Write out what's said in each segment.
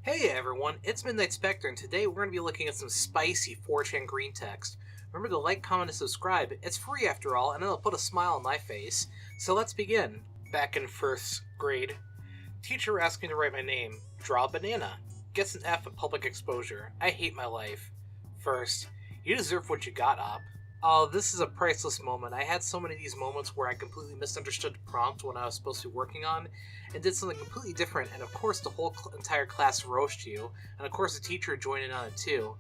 Hey everyone, it's Midnight Spectre, and today we're going to be looking at some spicy 4chan green text. Remember to like, comment, and subscribe. It's free after all, and it'll put a smile on my face. So let's begin. Back in first grade, teacher asked me to write my name. Draw a banana. Gets an F at public exposure. I hate my life. First, you deserve what you got, Op. Oh, this is a priceless moment. I had so many of these moments where I completely misunderstood the prompt when I was supposed to be working on, and did something completely different, and of course the whole entire class roast you, and of course the teacher joined in on it too.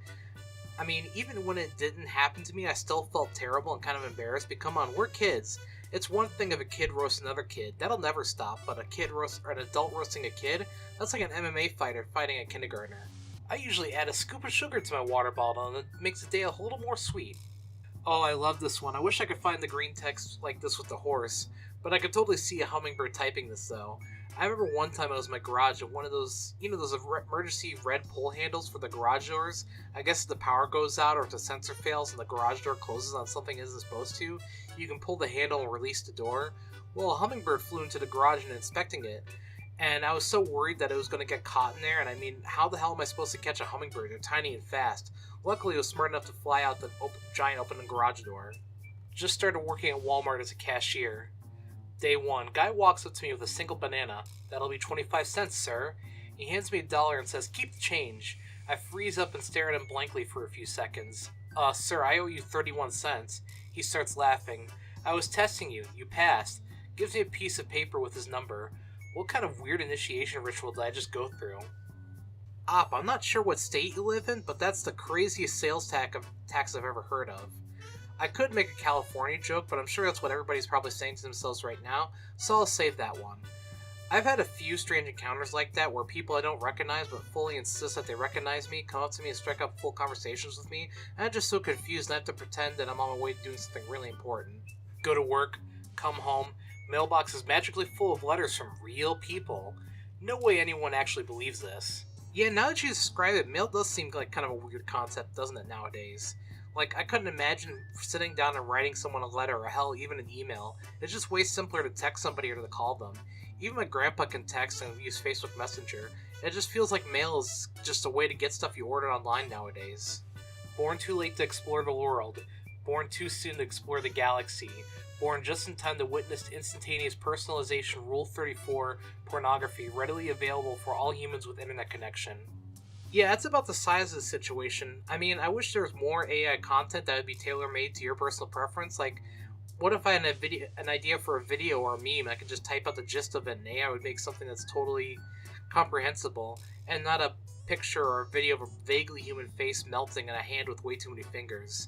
I mean, even when it didn't happen to me, I still felt terrible and kind of embarrassed, but come on, we're kids. It's one thing if a kid roasts another kid, that'll never stop, but an adult roasting a kid, that's like an MMA fighter fighting a kindergartner. I usually add a scoop of sugar to my water bottle, and it makes the day a little more sweet. Oh, I love this one. I wish I could find the green text like this with the horse, but I could totally see a hummingbird typing this though. I remember one time I was in my garage and one of those, those emergency red pull handles for the garage doors. I guess if the power goes out or if the sensor fails and the garage door closes on something it isn't supposed to, you can pull the handle and release the door. Well, a hummingbird flew into the garage and inspecting it, and I was so worried that it was going to get caught in there, and I mean, how the hell am I supposed to catch a hummingbird? They're tiny and fast. Luckily, it was smart enough to fly out the giant open garage door. Just started working at Walmart as a cashier. Day 1, guy walks up to me with a single banana. That'll be 25 cents, sir. He hands me $1 and says, keep the change. I freeze up and stare at him blankly for a few seconds. Sir, I owe you 31 cents. He starts laughing. I was testing you. You passed. Gives me a piece of paper with his number. What kind of weird initiation ritual did I just go through? Op, I'm not sure what state you live in, but that's the craziest sales tax I've ever heard of. I could make a California joke, but I'm sure that's what everybody's probably saying to themselves right now, so I'll save that one. I've had a few strange encounters like that where people I don't recognize but fully insist that they recognize me come up to me and strike up full conversations with me, and I'm just so confused and I have to pretend that I'm on my way to doing something really important. Go to work, come home, mailbox is magically full of letters from real people. No way anyone actually believes this. Yeah, now that you describe it, mail does seem like kind of a weird concept, doesn't it, nowadays? Like, I couldn't imagine sitting down and writing someone a letter, or hell, even an email. It's just way simpler to text somebody or to call them. Even my grandpa can text and use Facebook Messenger. It just feels like mail is just a way to get stuff you order online nowadays. Born too late to explore the world. Born too soon to explore the galaxy. Born just in time to witness instantaneous personalization Rule 34 pornography readily available for all humans with internet connection. Yeah, that's about the size of the situation. I mean, I wish there was more AI content that would be tailor-made to your personal preference. Like, what if I had an idea for a video or a meme, I could just type out the gist of it and AI would make something that's totally comprehensible, and not a picture or a video of a vaguely human face melting and a hand with way too many fingers.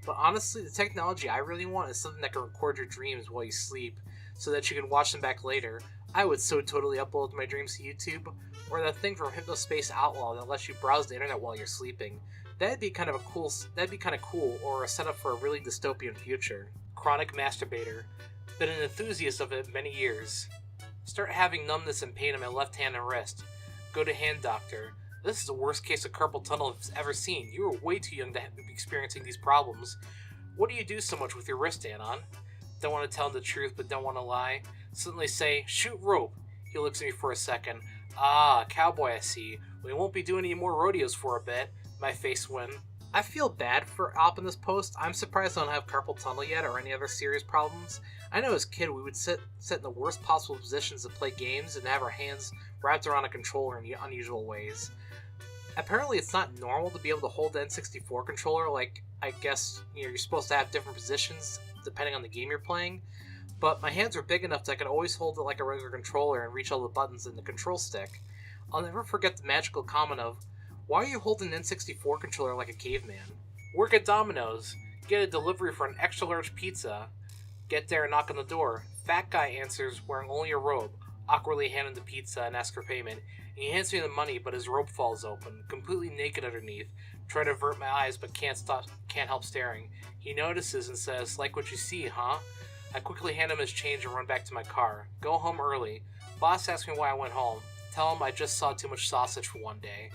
But honestly, the technology I really want is something that can record your dreams while you sleep, so that you can watch them back later. I would so totally upload my dreams to YouTube, or that thing from Hypnospace Outlaw that lets you browse the internet while you're sleeping. That'd be kind of cool, or a setup for a really dystopian future. Chronic masturbator. Been an enthusiast of it many years. Start having numbness and pain in my left hand and wrist. Go to hand doctor. This is the worst case of carpal tunnel I've ever seen. You were way too young to be experiencing these problems. What do you do so much with your wrist, Anon? Don't want to tell him the truth, but don't want to lie. Suddenly say, shoot rope. He looks at me for a second. Ah, cowboy, I see. We won't be doing any more rodeos for a bit. My face went. I feel bad for Op in this post. I'm surprised I don't have carpal tunnel yet or any other serious problems. I know as a kid we would sit in the worst possible positions to play games and have our hands wrapped around a controller in unusual ways. Apparently it's not normal to be able to hold the N64 controller, like, I guess, you're supposed to have different positions depending on the game you're playing, but my hands were big enough that I could always hold it like a regular controller and reach all the buttons in the control stick. I'll never forget the magical comment of, why are you holding an N64 controller like a caveman? Work at Domino's. Get a delivery for an extra large pizza. Get there and knock on the door. Fat guy answers wearing only a robe, awkwardly hand him the pizza and ask for payment. He hands me the money, but his robe falls open, completely naked underneath. Try to avert my eyes, but can't help staring. He notices and says, like what you see, huh? I quickly hand him his change and run back to my car. Go home early. Boss asks me why I went home. Tell him I just saw too much sausage for one day.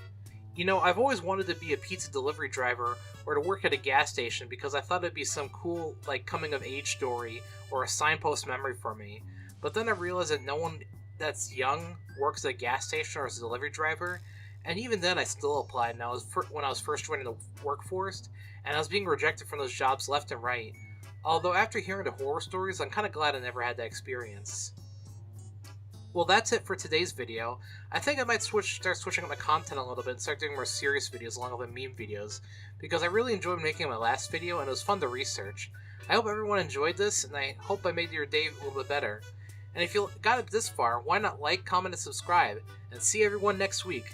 You know, I've always wanted to be a pizza delivery driver or to work at a gas station because I thought it'd be some cool, like, coming-of-age story or a signpost memory for me. But then I realized that no one that's young works at a gas station or as a delivery driver, And even then, I still applied, and when I was first joining the workforce, and I was being rejected from those jobs left and right. Although after hearing the horror stories, I'm kind of glad I never had that experience. Well, that's it for today's video. I think I might start switching up my content a little bit and start doing more serious videos along with the meme videos, because I really enjoyed making my last video and it was fun to research. I hope everyone enjoyed this, and I hope I made your day a little bit better. And if you got it this far, why not like, comment, and subscribe, and see everyone next week.